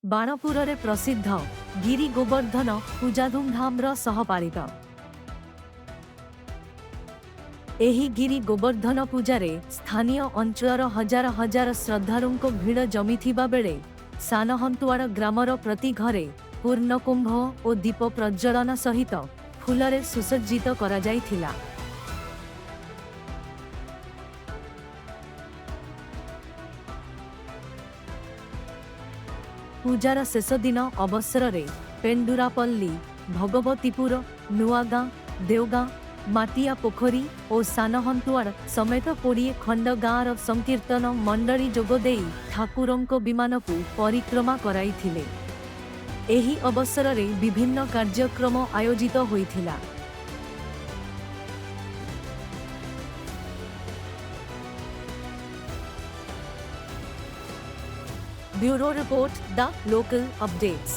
ବାଣପୁରରେ ପ୍ରସିଦ୍ଧ ଗିରି ଗୋବର୍ଦ୍ଧନ ପୂଜା ଧୁମଧାମର ସହ ପାଳିତ। ଏହି ଗିରି ଗୋବର୍ଦ୍ଧନ ପୂଜାରେ ସ୍ଥାନୀୟ ଅଞ୍ଚଳର ହଜାର ହଜାର ଶ୍ରଦ୍ଧାଳୁଙ୍କ ଭିଡ଼ ଜମିଥିବା ବେଳେ ସାନହନ୍ତୁଆଡ଼ ଗ୍ରାମର ପ୍ରତି ଘରେ ପୂର୍ଣ୍ଣକୁମ୍ଭ ଓ ଦୀପ ପ୍ରଜ୍ୱଳନ ସହିତ ଫୁଲରେ ସୁସଜ୍ଜିତ କରାଯାଇଥିଲା। ପୂଜାର ଶେଷ ଦିନ ଅବସରରେ ପେଣ୍ଡୁରାପଲ୍ଲୀ, ଭଗବତୀପୁର, ନୂଆଗାଁ, ଦେଓଗାଁ, ମାଟିଆ ପୋଖରୀ ଓ ସାନହନ୍ତୁଆଡ଼ ସମେତ 20 ଖଣ୍ଡ ଗାଁର ସଂକୀର୍ତ୍ତନ ମଣ୍ଡଳୀ ଯୋଗଦେଇ ଠାକୁରଙ୍କ ବିମାନକୁ ପରିକ୍ରମା କରାଇଥିଲେ। ଏହି ଅବସରରେ ବିଭିନ୍ନ କାର୍ଯ୍ୟକ୍ରମ ଆୟୋଜିତ ହୋଇଥିଲା। Bureau report the local updates.